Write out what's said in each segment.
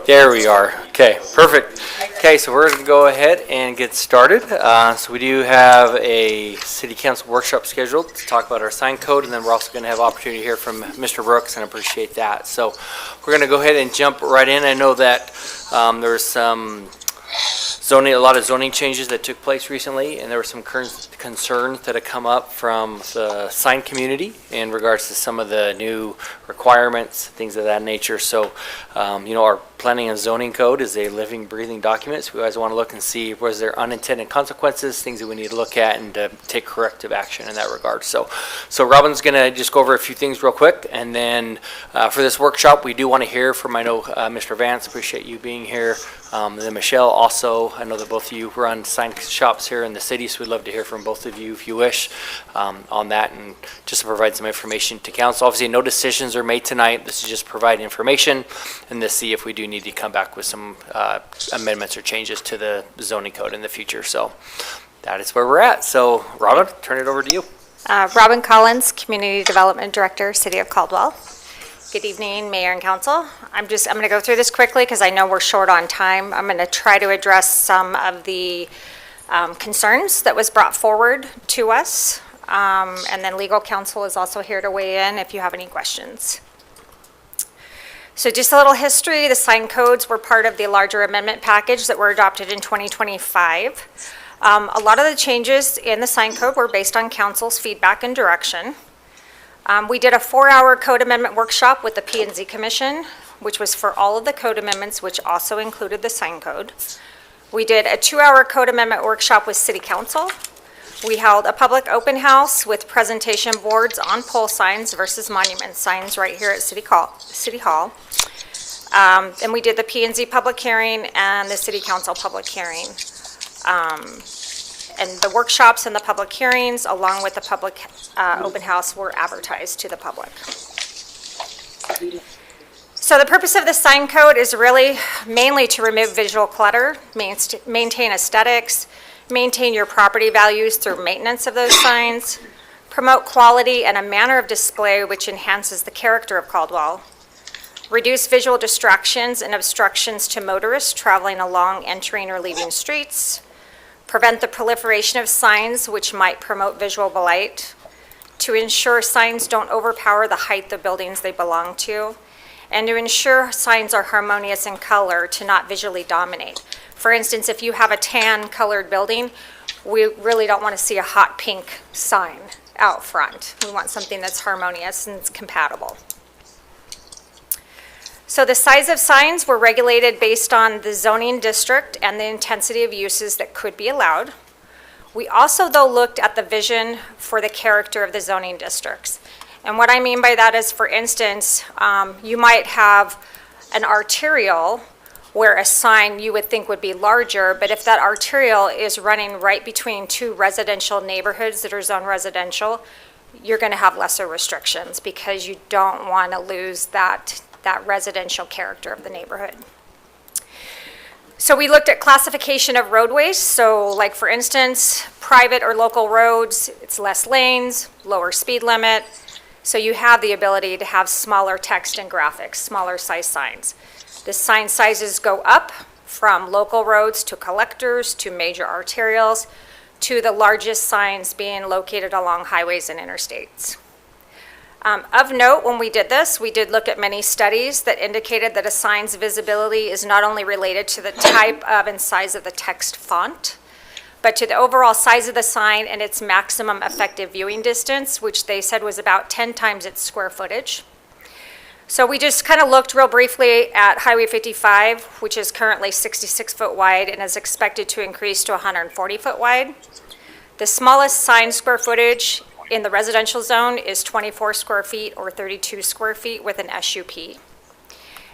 There we are. Okay, perfect. Okay, so we're going to go ahead and get started. So we do have a city council workshop scheduled to talk about our sign code, and then we're also going to have opportunity to hear from Mr. Brooks, and I appreciate that. So we're going to go ahead and jump right in. I know that there's some a lot of zoning changes that took place recently, and there were some concerns that have come up from the sign community in regards to some of the new requirements, things of that nature. So, our planning and zoning code is a living, breathing document. So we always want to look and see, was there unintended consequences, things that we need to look at and to take corrective action in that regard. So Robin's going to just go over a few things real quick, and then for this workshop, we do want to hear from, I know, Mr. Vance, appreciate you being here. And then Michelle also, I know that both of you run sign shops here in the city, so we'd love to hear from both of you if you wish on that, and just to provide some information to council. Obviously, no decisions are made tonight. This is just provide information and to see if we do need to come back with some amendments or changes to the zoning code in the future. So that is where we're at. So Robin, turn it over to you. Robin Collins, Community Development Director, City of Caldwell. Good evening, Mayor and Council. I'm going to go through this quickly because I know we're short on time. I'm going to try to address some of the concerns that was brought forward to us. And then legal counsel is also here to weigh in if you have any questions. So just a little history. The sign codes were part of the larger amendment package that were adopted in 2025. A lot of the changes in the sign code were based on council's feedback and direction. We did a 4-hour code amendment workshop with the P&Z Commission, which was for all of the code amendments, which also included the sign code. We did a 2-hour code amendment workshop with City Council. We held a public open house with presentation boards on pole signs versus monument signs right here at City Hall. And we did the P&Z public hearing and the City Council public hearing. And the workshops and the public hearings, along with the public open house, were advertised to the public. So the purpose of the sign code is really mainly to remove visual clutter, maintain aesthetics, maintain your property values through maintenance of those signs, promote quality and a manner of display which enhances the character of Caldwell, reduce visual distractions and obstructions to motorists traveling along, entering, or leaving streets, prevent the proliferation of signs which might promote visual blight, to ensure signs don't overpower the height of buildings they belong to, and to ensure signs are harmonious in color to not visually dominate. For instance, if you have a tan colored building, we really don't want to see a hot pink sign out front. We want something that's harmonious and it's compatible. So the size of signs were regulated based on the zoning district and the intensity of uses that could be allowed. We also, though, looked at the vision for the character of the zoning districts. And what I mean by that is, for instance, you might have an arterial where a sign you would think would be larger, but if that arterial is running right between two residential neighborhoods that are zone residential, you're going to have lesser restrictions because you don't want to lose that residential character of the neighborhood. So we looked at classification of roadways. So like, for instance, private or local roads, it's less lanes, lower speed limit. So you have the ability to have smaller text and graphics, smaller size signs. The sign sizes go up from local roads to collectors to major arterials to the largest signs being located along highways and interstates. Of note, when we did this, we did look at many studies that indicated that a sign's visibility is not only related to the type of and size of the text font, but to the overall size of the sign and its maximum effective viewing distance, which they said was about 10 times its square footage. So we just kind of looked real briefly at Highway 55, which is currently 66 foot wide and is expected to increase to 140 foot wide. The smallest sign square footage in the residential zone is 24 square feet or 32 square feet with an SUP.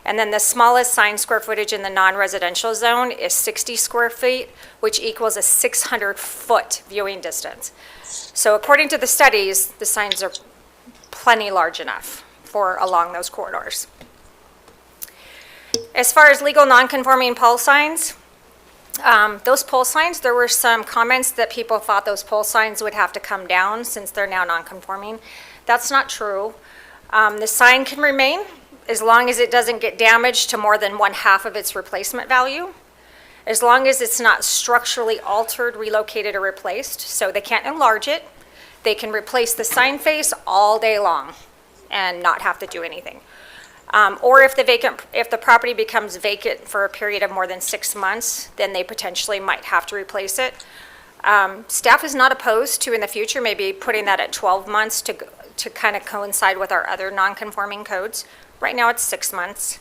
And then the smallest sign square footage in the non-residential zone is 60 square feet, which equals a 600-foot viewing distance. So according to the studies, the signs are plenty large enough for along those corridors. As far as legal non-conforming pole signs, those pole signs, there were some comments that people thought those pole signs would have to come down since they're now non-conforming. That's not true. The sign can remain as long as it doesn't get damaged to more than 1/2 of its replacement value, as long as it's not structurally altered, relocated, or replaced, so they can't enlarge it. They can replace the sign face all day long and not have to do anything. Or if the property becomes vacant for a period of more than 6 months, then they potentially might have to replace it. Staff is not opposed to, in the future, maybe putting that at 12 months to kind of coincide with our other non-conforming codes. Right now, it's 6 months.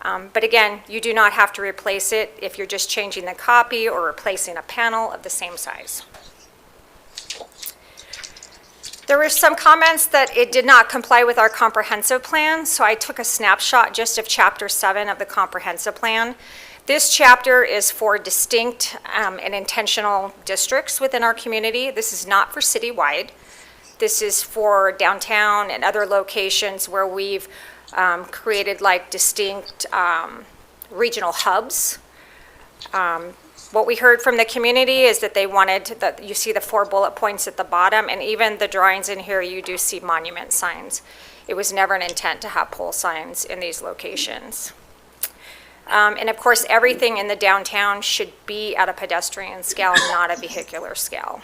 But again, you do not have to replace it if you're just changing the copy or replacing a panel of the same size. There were some comments that it did not comply with our comprehensive plan, so I took a snapshot just of Chapter 7 of the comprehensive plan. This chapter is for distinct and intentional districts within our community. This is not for citywide. This is for downtown and other locations where we've created like distinct regional hubs. What we heard from the community is that they wanted, you see the 4 bullet points at the bottom, and even the drawings in here, you do see monument signs. It was never an intent to have pole signs in these locations. And of course, everything in the downtown should be at a pedestrian scale, not a vehicular scale.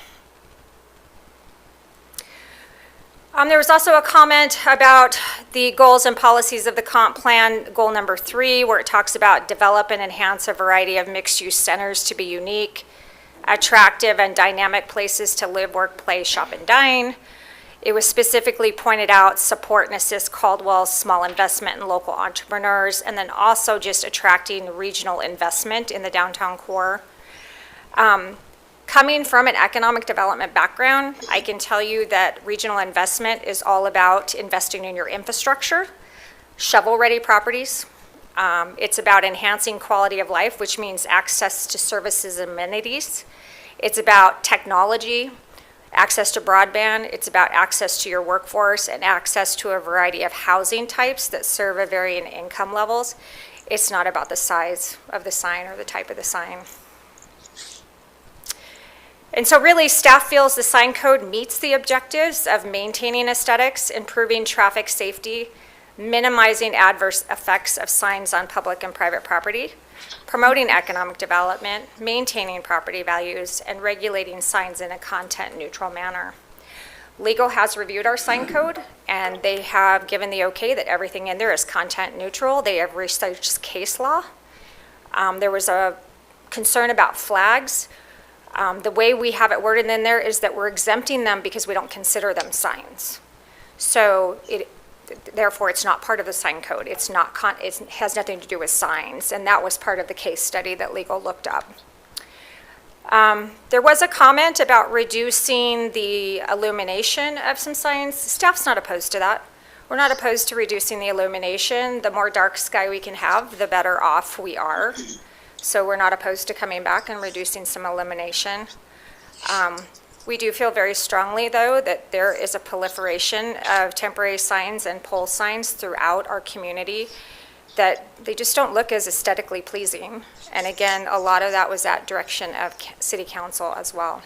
There was also a comment about the goals and policies of the comp plan, goal number 3, where it talks about develop and enhance a variety of mixed-use centers to be unique, attractive and dynamic places to live, work, play, shop, and dine. It was specifically pointed out, support and assist Caldwell's small investment in local entrepreneurs, and then also just attracting regional investment in the downtown core. Coming from an economic development background, I can tell you that regional investment is all about investing in your infrastructure, shovel-ready properties. It's about enhancing quality of life, which means access to services and amenities. It's about technology, access to broadband. It's about access to your workforce and access to a variety of housing types that serve a varying income levels. It's not about the size of the sign or the type of the sign. And so really, staff feels the sign code meets the objectives of maintaining aesthetics, improving traffic safety, minimizing adverse effects of signs on public and private property, promoting economic development, maintaining property values, and regulating signs in a content-neutral manner. Legal has reviewed our sign code, and they have given the okay that everything in there is content neutral. They have researched case law. There was a concern about flags. The way we have it worded in there is that we're exempting them because we don't consider them signs. So therefore, it's not part of the sign code. It has nothing to do with signs, and that was part of the case study that legal looked up. There was a comment about reducing the illumination of some signs. Staff's not opposed to that. We're not opposed to reducing the illumination. The more dark sky we can have, the better off we are. So we're not opposed to coming back and reducing some illumination. We do feel very strongly, though, that there is a proliferation of temporary signs and pole signs throughout our community that they just don't look as aesthetically pleasing. And again, a lot of that was at direction of City Council as well.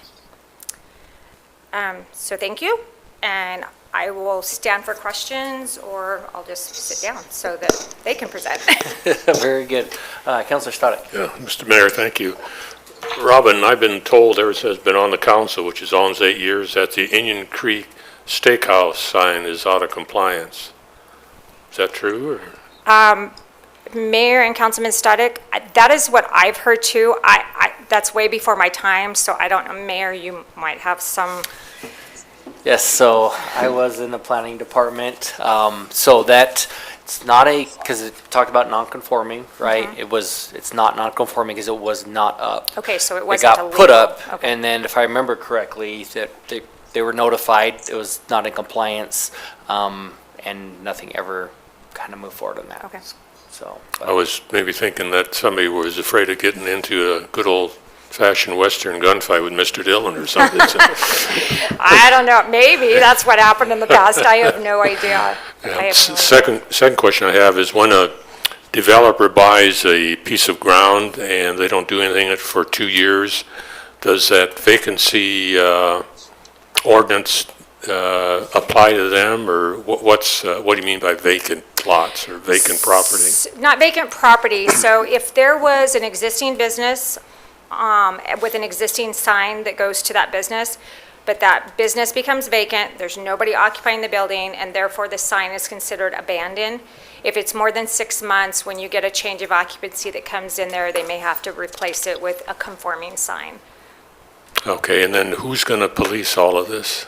So thank you, and I will stand for questions, or I'll just sit down so that they can present. Very good. Councilor Stoddard. Yeah, Mr. Mayor, thank you. Robin, I've been told ever since I've been on the council, which is almost 8 years, that the Indian Creek Steakhouse sign is out of compliance. Is that true? Or? Mayor and Councilman Static, that is what I've heard too. That's way before my time, so I don't know. Mayor, you might have some. Yes, so I was in the planning department. So that, it's not because it talked about non-conforming, right? It's not non-conforming because it was not up. Okay, so it It wasn't got put illegal. up, Okay. and then if I remember correctly, that they were notified it was not in compliance, and nothing ever kind of moved forward on that. Okay. So. I was maybe thinking that somebody was afraid of getting into a good old-fashioned Western gunfight with Mr. Dillon or something. I don't know, maybe that's what happened in the past. I have no idea. Second question I have is when a developer buys a piece of ground and they don't do anything for 2 years, does that vacancy ordinance apply to them, or what do you mean by vacant business lots or vacant property? Not vacant property, so if there was an existing business with an existing sign that goes to that business, but that business becomes vacant, there's nobody occupying the building, and therefore the sign is considered abandoned. If it's more than 6 months, when you get a change of occupancy that comes in there, they may have to replace it with a conforming sign. Okay, and then who's going to police all of this?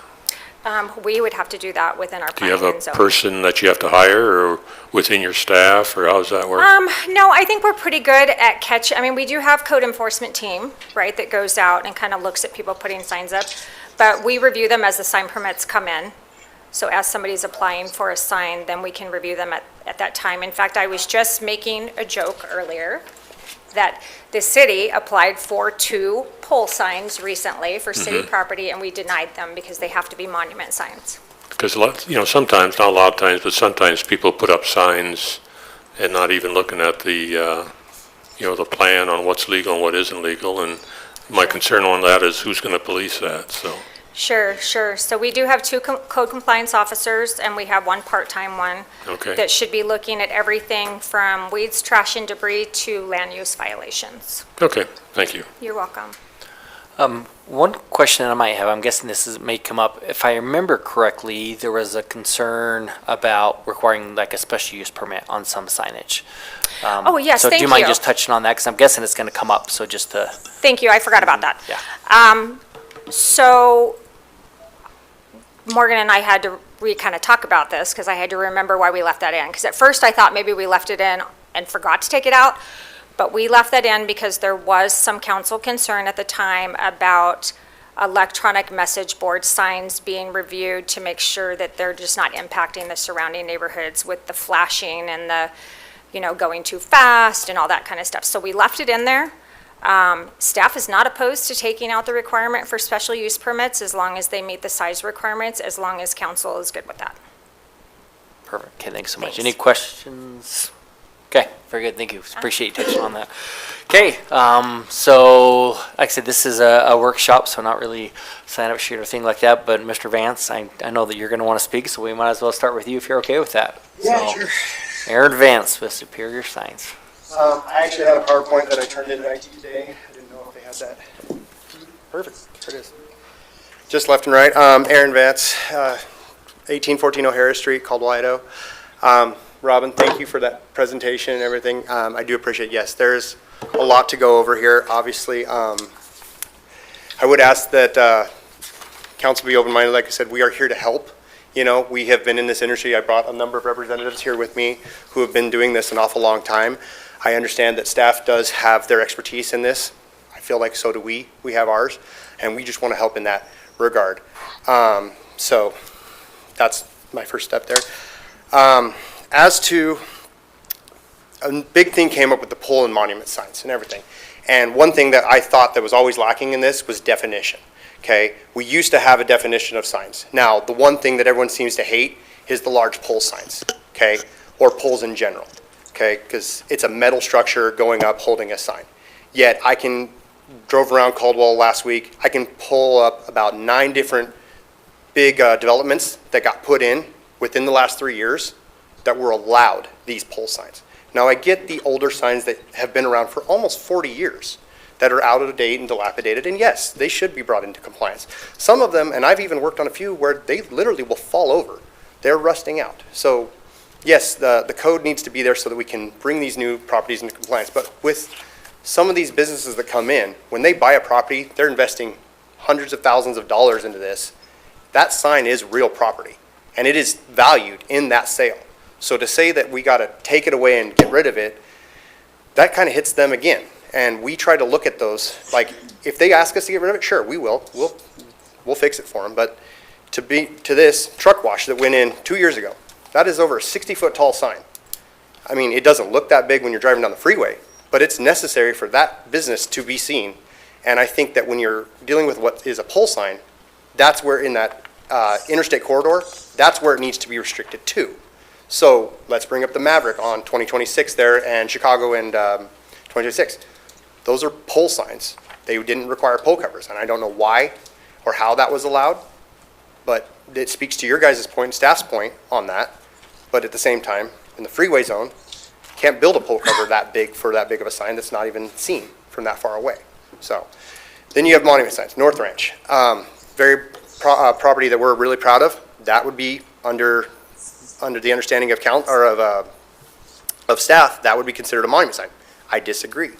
We would have to do that within our Do you have planning a and zoning. person that you have to hire or within your staff, or how does that work? No, I think we're pretty good at I mean, we do have code enforcement team, right, that goes out and kind of looks at people putting signs up, but we review them as the sign permits come in. So as somebody's applying for a sign, then we can review them at that time. In fact, I was just making a joke earlier that the city applied for 2 pole signs recently for city property, and we denied them because they have to be monument signs. Because sometimes, not a lot of times, but sometimes people put up signs and not even looking at the, the plan on what's legal and what isn't legal. And my concern on that is who's going to police that, so. Sure. So we do have 2 code compliance officers, and we have 1 part-time one. Okay. That should be looking at everything from weeds, trash, and debris to land use violations. Okay, thank you. You're welcome. One question that I might have, I'm guessing may come up. If I remember correctly, there was a concern about requiring like a special use permit on some signage. Oh, yes, So do thank you mind you. just touching on that? Because I'm guessing it's going to come up, so just to, Thank you, I forgot about that. yeah. So Morgan and I had to kind of talk about this because I had to remember why we left that in. Because at first I thought maybe we left it in and forgot to take it out, but we left that in because there was some council concern at the time about electronic message board signs being reviewed to make sure that they're just not impacting the surrounding neighborhoods with the flashing and the, going too fast and all that kind of stuff. So we left it in there. Staff is not opposed to taking out the requirement for special use permits as long as they meet the size requirements, as long as council is good with that. Perfect. Okay, thanks so much. Thanks. Any questions? Okay, very good. Thank you. Appreciate you touching on that. Okay, so like I said, this is a workshop, so not really sign up sheet or thing like that. But Mr. Vance, I know that you're going to want to speak, so we might as well start with you if you're okay with that. Yeah, So, sure. Aaron Vance with Superior Signs. I actually had a PowerPoint that I turned into IT today. I didn't know if they had that. Perfect, there it is. Just left and right. Aaron Vance, 1814 O'Hara Street, Caldwell. Robin, thank you for that presentation and everything. I do appreciate, yes, there's a lot to go over here, obviously. I would ask that council be open-minded. Like I said, we are here to help. We have been in this industry. I brought a number of representatives here with me who have been doing this an awful long time. I understand that staff does have their expertise in this. I feel like so do we. We have ours, and we just want to help in that regard. So that's my first step there. As to, a big thing came up with the pole and monument signs and everything. And one thing that I thought that was always lacking in this was definition. Okay, we used to have a definition of signs. Now, the one thing that everyone seems to hate is the large pole signs, okay, or poles in general, okay, because it's a metal structure going up holding a sign. Yet, drove around Caldwell last week, I can pull up about 9 different big developments that got put in within the last 3 years that were allowed these pole signs. Now, I get the older signs that have been around for almost 40 years. That are out of date and dilapidated, and yes, they should be brought into compliance. Some of them, and I've even worked on a few where they literally will fall over. They're rusting out. So yes, the code needs to be there so that we can bring these new properties into compliance. But with some of these businesses that come in, when they buy a property, they're investing hundreds of thousands of dollars into this. That sign is real property, and it is valued in that sale. So to say that we got to take it away and get rid of it, that kind of hits them again. And we try to look at those, like, if they ask us to get rid of it, sure, we will. We'll fix it for them. But to this truck wash that went in 2 years ago, that is over a 60-foot tall sign. I mean, it doesn't look that big when you're driving down the freeway, but it's necessary for that business to be seen. And I think that when you're dealing with what is a pole sign, that's where in that interstate corridor, that's where it needs to be restricted to. So let's bring up the Maverick on 2026 there and Chicago and 2026. Those are pole signs. They didn't require pole covers, and I don't know why or how that was allowed, but it speaks to your guys' point, staff's point on that. But at the same time, In the freeway zone, can't build a pole cover that big for that big of a sign that's not even seen from that far away. So, then you have monument signs, North Ranch. Property that we're really proud of. That would be under the understanding of of staff, that would be considered a monument sign. I disagree,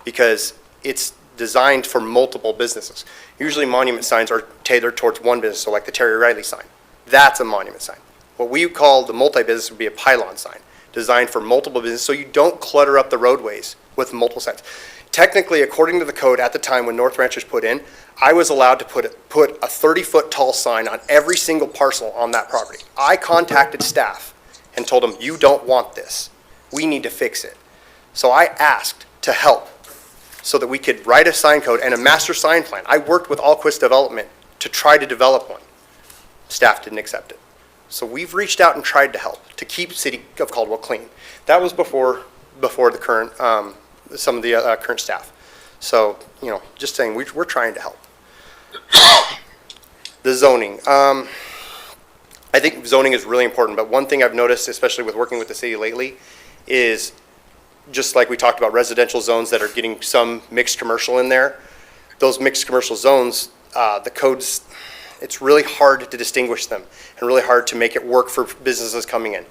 because it's designed for multiple businesses. Usually monument signs are tailored towards one business, so like the Terry Riley sign. That's a monument sign. What we call the multi-business would be a pylon sign, designed for multiple businesses, so you don't clutter up the roadways with multiple signs. Technically, according to the code at the time when North Ranch was put in, I was allowed to put a 30-foot tall sign on every single parcel on that property. I contacted staff and told them, you don't want this. We need to fix it. So I asked to help so that we could write a sign code and a master sign plan. I worked with Allquist Development to try to develop one. Staff didn't accept it. So we've reached out and tried to help to keep City of Caldwell clean. That was before the current, some of the current staff. So, just saying, we're trying to help. The zoning. I think zoning is really important, but one thing I've noticed, especially with working with the city lately, is just like we talked about residential zones that are getting some mixed commercial in there, those mixed commercial zones, the codes, it's really hard to distinguish them and really hard to make it work for businesses coming in.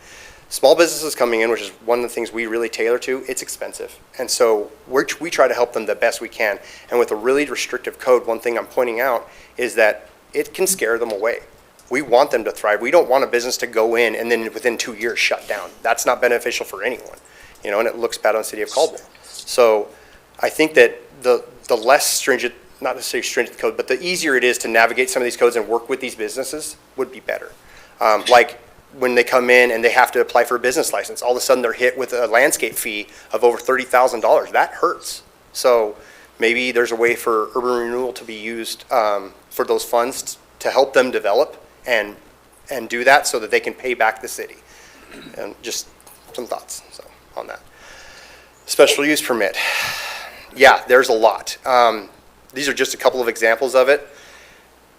Small businesses coming in, which is one of the things we really tailor to, it's expensive. And so we try to help them the best we can. And with a really restrictive code, one thing I'm pointing out is that it can scare them away. We want them to thrive. We don't want a business to go in and then within 2 years shut down. That's not beneficial for anyone, and it looks bad on the city of Caldwell. So I think that the less stringent, not necessarily stringent code, but the easier it is to navigate some of these codes and work with these businesses would be better. Like when they come in and they have to apply for a business license, all of a sudden they're hit with a landscape fee of over $30,000. That hurts. So maybe there's a way for urban renewal to be used for those funds to help them develop and do that so that they can pay back the city. And just some thoughts on that. Special use permit. Yeah, there's a lot. These are just a couple of examples of it.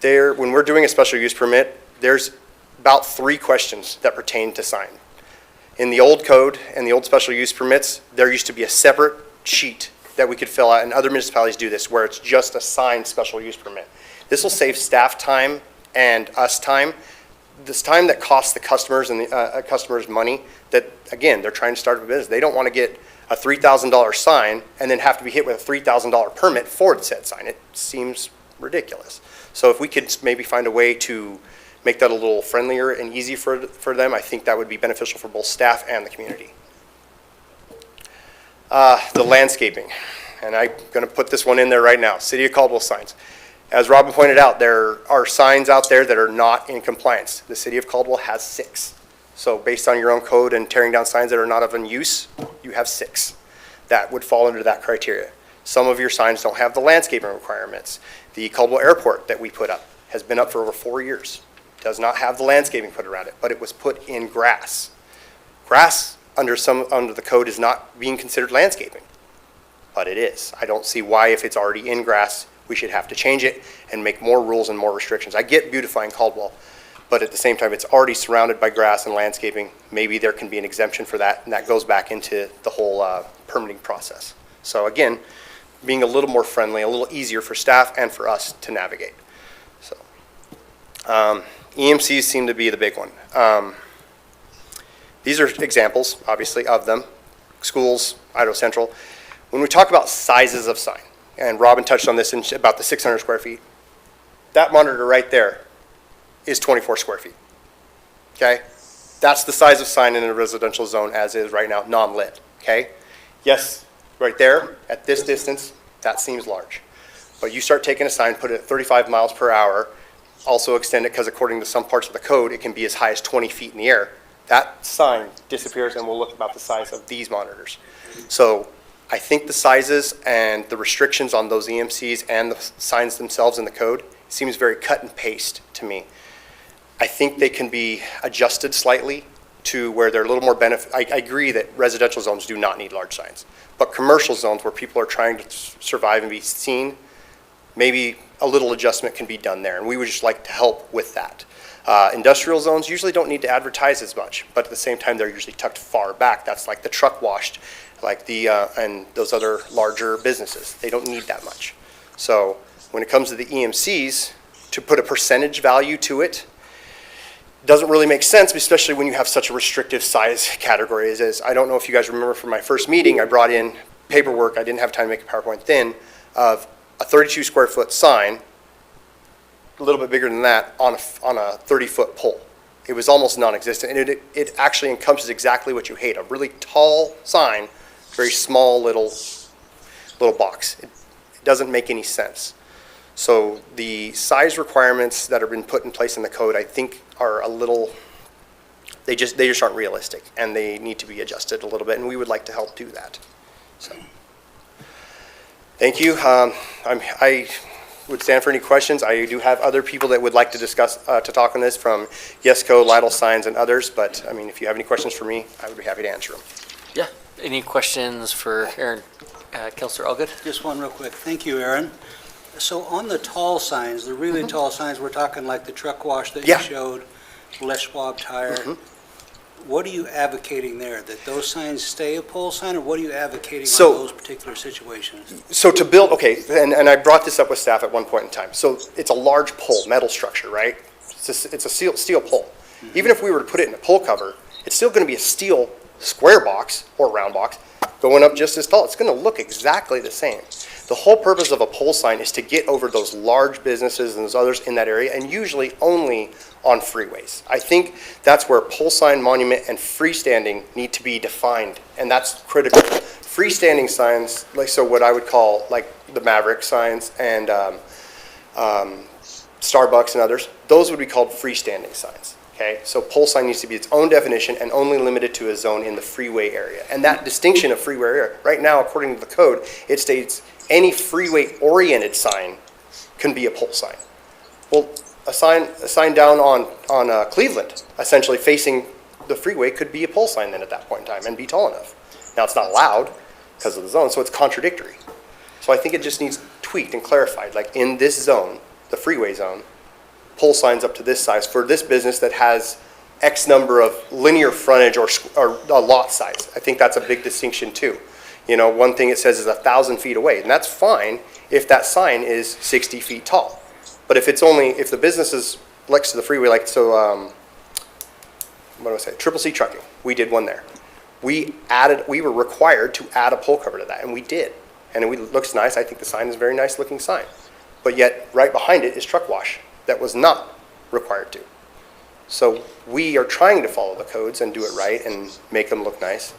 When we're doing a special use permit, there's about 3 questions that pertain to sign. In the old code and the old special use permits, there used to be a separate sheet that we could fill out, and other municipalities do this, where it's just a signed special use permit. This will save staff time and us time. This time that costs the customers and the customers money, that again, they're trying to start a business. They don't want to get a $3,000 sign and then have to be hit with a $3,000 permit for the said sign. It seems ridiculous. So if we could maybe find a way to make that a little friendlier and easy for them, I think that would be beneficial for both staff and the community. The landscaping, and I'm going to put this one in there right now. City of Caldwell signs. As Robin pointed out, there are signs out there that are not in compliance. The City of Caldwell has 6. So based on your own code and tearing down signs that are not of in use, you have 6. That would fall under that criteria. Some of your signs don't have the landscaping requirements. The Caldwell Airport that we put up has been up for over 4 years. Does not have the landscaping put around it, but it was put in grass. Grass under the code is not being considered landscaping, but it is. I don't see why, if it's already in grass, we should have to change it and make more rules and more restrictions. I get beautifying Caldwell, but at the same time, it's already surrounded by grass and landscaping. Maybe there can be an exemption for that, and that goes back into the whole permitting process. So again, being a little more friendly, a little easier for staff and for us to navigate. So EMCs seem to be the big one. These are examples, obviously, of them. Schools, Idaho Central. When we talk about sizes of sign, and Robin touched on this in about the 600 square feet, that monitor right there is 24 square feet, okay? That's the size of sign in a residential zone as is right now, non-lit, okay? Yes, right there, at this distance, that seems large. But you start taking a sign, put it at 35 miles per hour, also extend it, because according to some parts of the code, it can be as high as 20 feet in the air. That sign disappears and will look about the size of these monitors. So I think the sizes and the restrictions on those EMCs and the signs themselves in the code seems very cut and paste to me. I think they can be adjusted slightly to where they're a little more benefit. I agree that residential zones do not need large signs, but commercial zones where people are trying to survive and be seen, maybe a little adjustment can be done there, and we would just like to help with that. Industrial zones usually don't need to advertise as much, but at the same time, they're usually tucked far back. That's like the truck washed, like and those other larger businesses. They don't need that much. So when it comes to the EMCs, to put a percentage value to it doesn't really make sense, especially when you have such a restrictive size category as is. I don't know if you guys remember from my first meeting, I brought in paperwork, I didn't have time to make a PowerPoint then, of a 32 square foot sign, a little bit bigger than that, on a 30-foot pole. It was almost non-existent, and it actually encompasses exactly what you hate, a really tall sign, very small little box. It doesn't make any sense. So the size requirements that have been put in place in the code, I think, are a little, they just aren't realistic, and they need to be adjusted a little bit, and we would like to help do that. So, thank you. I would stand for any questions. I do have other people that would like to discuss, to talk on this from Yesco, Lytle Signs, and others, but I mean, if you have any questions for me, I would be happy to answer them. Yeah. Any questions for Aaron? Counselor Allgood? Just one real quick. Thank you, Aaron. So on the tall signs, the really tall signs, we're talking like the truck wash that you Yeah. showed, Les Schwab Tire. What are you advocating there? That those signs stay a pole sign, or what are you advocating So- on those particular situations? So to build, okay, and I brought this up with staff at one point in time. So it's a large pole, metal structure, right? It's a steel pole. Even if we were to put it in a pole cover, it's still going to be a steel square box or round box going up just as tall. It's going to look exactly the same. The whole purpose of a pole sign is to get over those large businesses and those others in that area, and usually only on freeways. I think that's where pole sign, monument, and freestanding need to be defined, and that's critical. Freestanding signs, like, so what I would call like the Maverick signs and Starbucks and others, those would be called freestanding signs. Okay, so pole sign needs to be its own definition and only limited to a zone in the freeway area. And that distinction of freeway area, right now, according to the code, it states any freeway-oriented sign can be a pole sign. Well, a sign down on Cleveland, essentially facing the freeway, could be a pole sign then at that point in time and be tall enough. Now, it's not allowed because of the zone, so it's contradictory. So I think it just needs tweaked and clarified, like in this zone, the freeway zone, pole signs up to this size for this business that has X number of linear frontage or lot size. I think that's a big distinction too. You know, one thing it says is 1,000 feet away, and that's fine if that sign is 60 feet tall. But if the business is next to the freeway, like, so, what do I say, Triple C Trucking, we did one there. We were required to add a pole cover to that, and we did. And it looks nice. I think the sign is a very nice looking sign. But yet, right behind it is truck wash. That was not required to. So we are trying to follow the codes and do it right and make them look nice.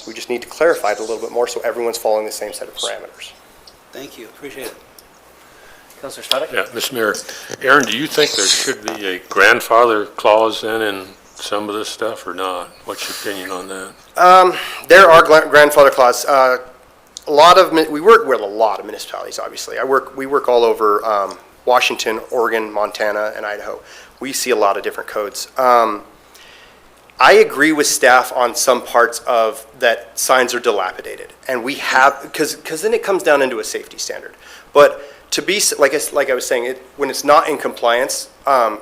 We just need to clarify it a little bit more so everyone's following the same set of parameters. Thank you, appreciate it. Counselor Spadek? Yeah, Mr. Mayor, Aaron, do you think there should be a grandfather clause in some of this stuff or not? What's your opinion on that? There are grandfather clause. We work with a lot of municipalities, obviously. We work all over Washington, Oregon, Montana, and Idaho. We see a lot of different codes. I agree with staff on some parts of that signs are dilapidated. And we have, because then it comes down into a safety standard. But to be, like I was saying, when it's not in compliance, a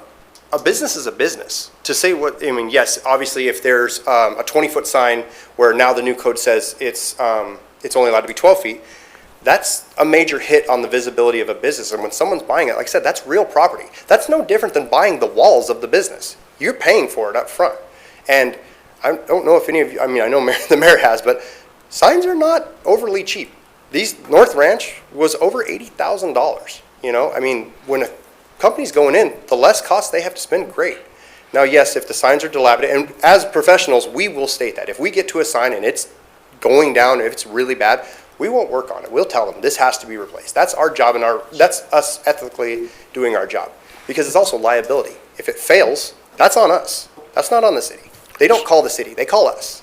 business is a business. To say what, I mean, yes, obviously if there's a 20-foot sign where now the new code says it's only allowed to be 12 feet, that's a major hit on the visibility of a business. And when someone's buying it, like I said, that's real property. That's no different than buying the walls of the business. You're paying for it up front. And I don't know if any of you, I mean, I know the mayor has, but signs are not overly cheap. North Ranch was over $80,000. You know, I mean, when a company's going in, the less cost they have to spend, great. Now, yes, if the signs are dilapidated, and as professionals, we will state that. If we get to a sign and it's going down, if it's really bad, we won't work on it. We'll tell them this has to be replaced. That's our job, and that's us ethically doing our job. Because it's also liability. If it fails, that's on us. That's not on the city. They don't call the city, they call us.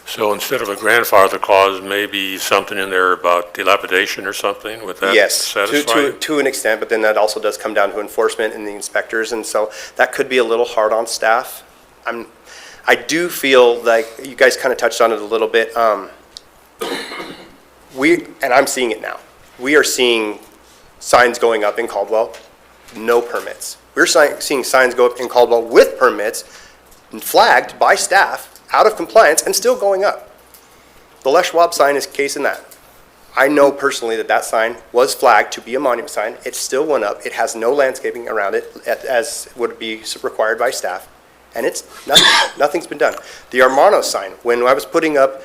So instead of a grandfather clause, maybe something in there about dilapidation or something, would that Yes, satisfy? to an extent, but then that also does come down to enforcement and the inspectors, and so that could be a little hard on staff. I do feel like, you guys kind of touched on it a little bit, and I'm seeing it now. We are seeing signs going up in Caldwell, no permits. We're seeing signs go up in Caldwell with permits and flagged by staff out of compliance and still going up. The Les Schwab sign is case in that. I know personally that that sign was flagged to be a monument sign. It still went up. It has no landscaping around it as would be required by staff. And it's nothing's been done. The Armano sign, when I was putting up,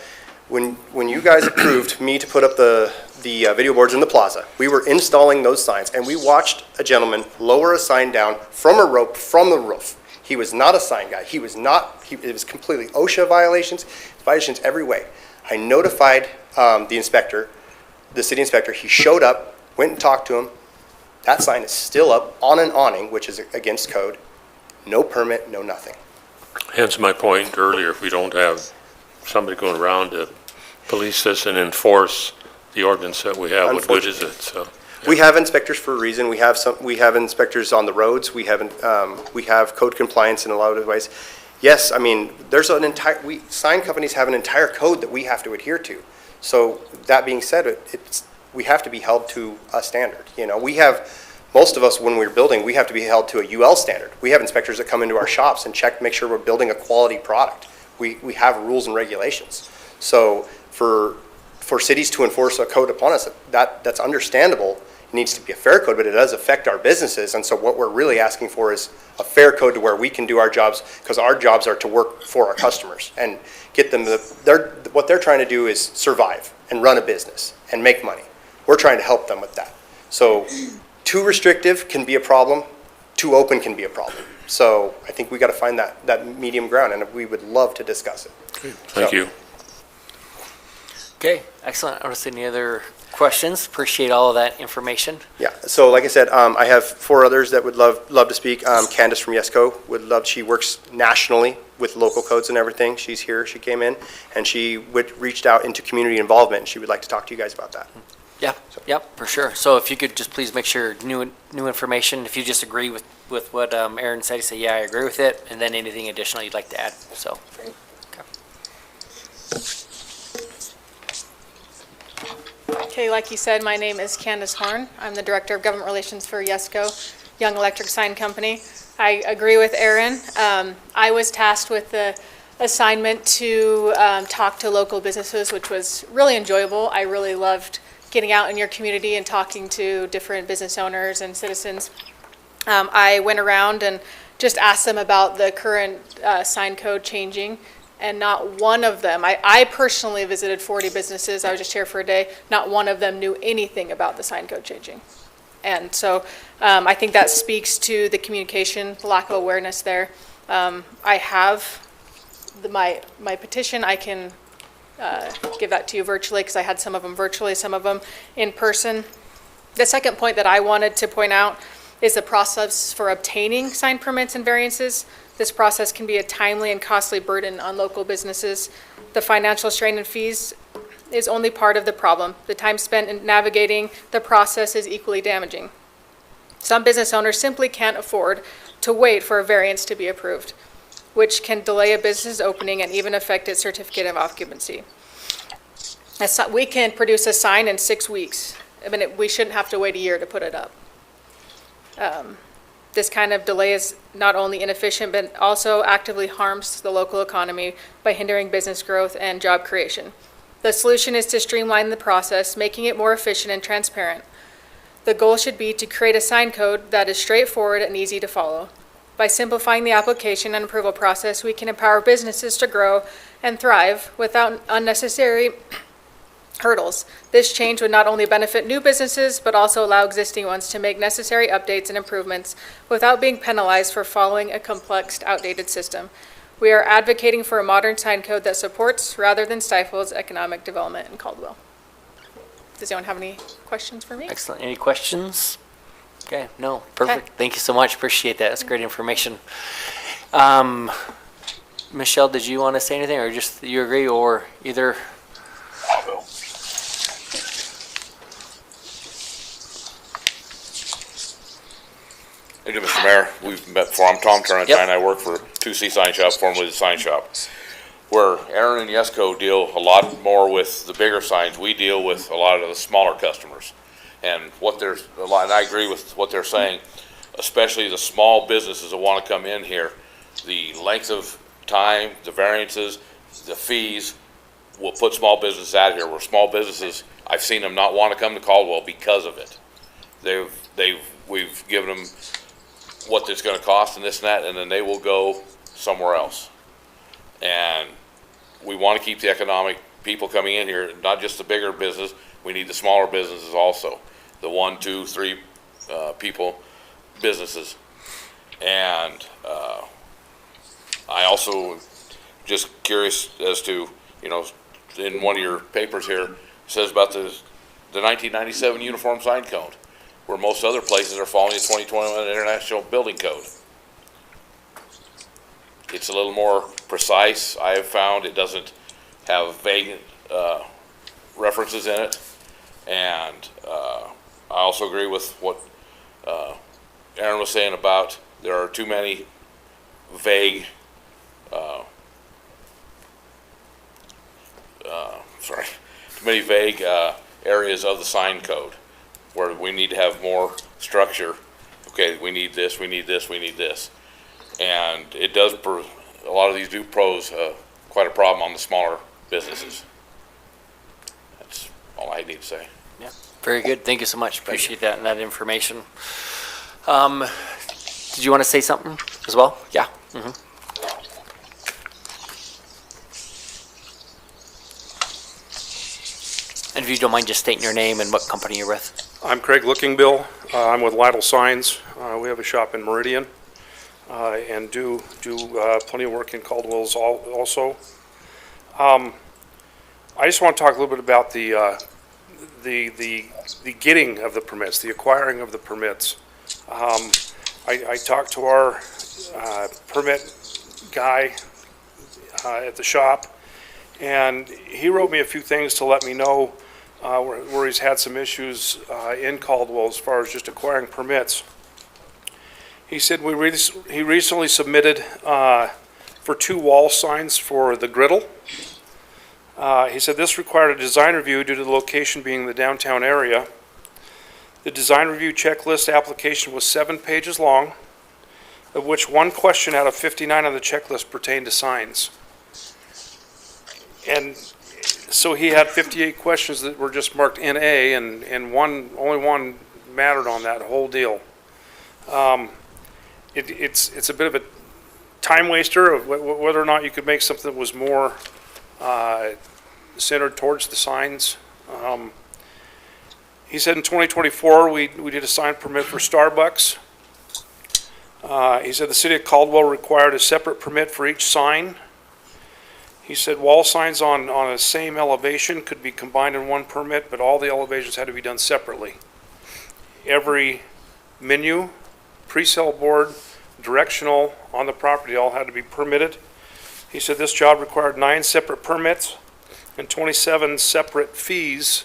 when you guys approved me to put up the video boards in the plaza, we were installing those signs, and we watched a gentleman lower a sign down from a rope from the roof. He was not a sign guy. It was completely OSHA violations every way. I notified the inspector, the city inspector. He showed up, went and talked to him. That sign is still up on an awning, which is against code. No permit, no nothing. Hence my point earlier, if we don't have somebody going around to police this and enforce the ordinance that we have, what good is it? So, We have inspectors for a reason. We have inspectors on the roads. We have code compliance in a lot of ways. Yes, I mean, there's sign companies have an entire code that we have to adhere to. So that being said, we have to be held to a standard. You know, most of us, when we're building, we have to be held to a UL standard. We have inspectors that come into our shops and make sure we're building a quality product. We have rules and regulations. So for cities to enforce a code upon us, that's understandable. It needs to be a fair code, but it does affect our businesses. And so what we're really asking for is a fair code to where we can do our jobs, because our jobs are to work for our customers and get them what they're trying to do is survive and run a business and make money. We're trying to help them with that. So too restrictive can be a problem, too open can be a problem. So I think we got to find that medium ground, and we would love to discuss it. thank you. Okay, excellent. I don't see any other questions. Appreciate all of that information. Yeah, so like I said, I have 4 others that would love to speak. Candace from Yesco would love, she works nationally with local codes and everything. She's here, she came in, and she reached out into community involvement, and she would like to talk to you guys about that. Yeah, yep, for sure. So if you could just please make sure new information, if you just agree with what Aaron said, say, yeah, I agree with it, and then anything additional you'd like to add, so. Okay, like you said, my name is Candace Horn. I'm the Director of Government Relations for Yesco, Young Electric Sign Company. I agree with Aaron. I was tasked with the assignment to talk to local businesses, which was really enjoyable. I really loved getting out in your community and talking to different business owners and citizens. I went around and just asked them about the current sign code changing, and not one of them, I personally visited 40 businesses, I was just here for a day, not one of them knew anything about the sign code changing. And so I think that speaks to the communication, the lack of awareness there. I have my petition, I can give that to you virtually, because I had some of them virtually, some of them in person. The second point that I wanted to point out is the process for obtaining sign permits and variances. This process can be a timely and costly burden on local businesses. The financial strain and fees is only part of the problem. The time spent in navigating the process is equally damaging. Some business owners simply can't afford to wait for a variance to be approved, which can delay a business opening and even affect its certificate of occupancy. We can produce a sign in 6 weeks. I mean, we shouldn't have to wait a year to put it up. This kind of delay is not only inefficient, but also actively harms the local economy by hindering business growth and job creation. The solution is to streamline the process, making it more efficient and transparent. The goal should be to create a sign code that is straightforward and easy to follow. By simplifying the application and approval process, we can empower businesses to grow and thrive without unnecessary hurdles. This change would not only benefit new businesses, but also allow existing ones to make necessary updates and improvements without being penalized for following a complex, outdated system. We are advocating for a modern sign code that supports rather than stifles economic development in Caldwell. Does anyone have any questions for me? Excellent. Any questions? Okay, no, perfect. Thank you so much. Appreciate that. That's great information. Michelle, did you want to say anything, or just you agree, or either? Thank you, Mr. Mayor. We've met before. I'm Tom Turner. Yep. I work for 2C Sign Shop, formerly the Sign Shop. Where Aaron and Yesco deal a lot more with the bigger signs, we deal with a lot of the smaller customers. And and I agree with what they're saying. especially the small businesses that want to come in here, the length of time, the variances, the fees will put small businesses out here, where small businesses, I've seen them not want to come to Caldwell because of it. We've given them what it's going to cost and this and that, and then they will go somewhere else. And we want to keep the economic people coming in here, not just the bigger business. We need the smaller businesses also, the 1, 2, 3 people businesses. And I also just curious as to, you know, in one of your papers here, it says about the 1997 Uniform Sign Code, where most other places are following the 2021 International Building Code. It's a little more precise, I have found. It doesn't have vague references in it. And I also agree with what Aaron was saying about there are too many vague areas of the sign code where we need to have more structure. Okay, we need this, we need this, we need this. And it does, a lot of these do pose quite a problem on the smaller businesses. That's all I need to say. Yeah, very good. Thank you so much. Appreciate that and that information. Did you want to say something as well? Yeah. And if you don't mind just stating your name and what company you're with. I'm Craig Lookingbill. I'm with Lytle Signs. We have a shop in Meridian and do plenty of work in Caldwell's also. I just want to talk a little bit about the getting of the permits, the acquiring of the permits. I talked to our permit guy at the shop, and he wrote me a few things to let me know where he's had some issues in Caldwell as far as just acquiring permits. He said he recently submitted for 2 wall signs for the griddle. He said this required a design review due to the location being the downtown area. The design review checklist application was 7 pages long, of which 1 question out of 59 on the checklist pertained to signs. And so he had 58 questions that were just marked NA, and only one mattered on that whole deal. It's a bit of a time waster of whether or not you could make something that was more centered towards the signs. He said in 2024, we did a sign permit for Starbucks. He said the city of Caldwell required a separate permit for each sign. He said wall signs on a same elevation could be combined in 1 permit, but all the elevations had to be done separately. Every menu, pre-sale board, directional on the property all had to be permitted. He said this job required 9 separate permits and 27 separate fees,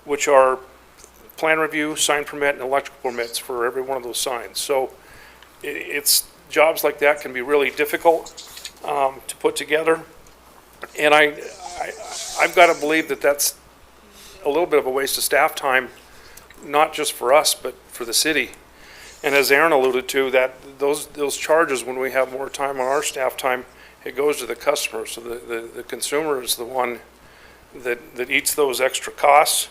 which are plan review, sign permit, and electrical permits for every one of those signs. So it's jobs like that can be really difficult to put together. And I've got to believe that that's a little bit of a waste of staff time, not just for us, but for the city. And as Aaron alluded to, that those charges, when we have more time on our staff time, it goes to the customer. So the consumer is the one that eats those extra costs.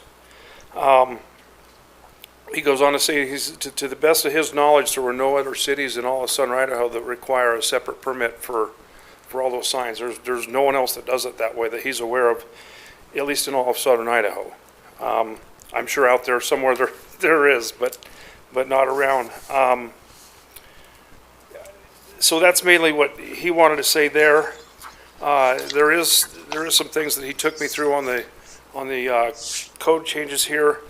He goes on to say, to the best of his knowledge, there were no other cities in all of Southern Idaho that require a separate permit for all those signs. There's no one else that does it that way that he's aware of, at least in all of Southern Idaho. I'm sure out there somewhere there is, but not around. So that's mainly what he wanted to say there. There is some things that he took me through on the code changes here.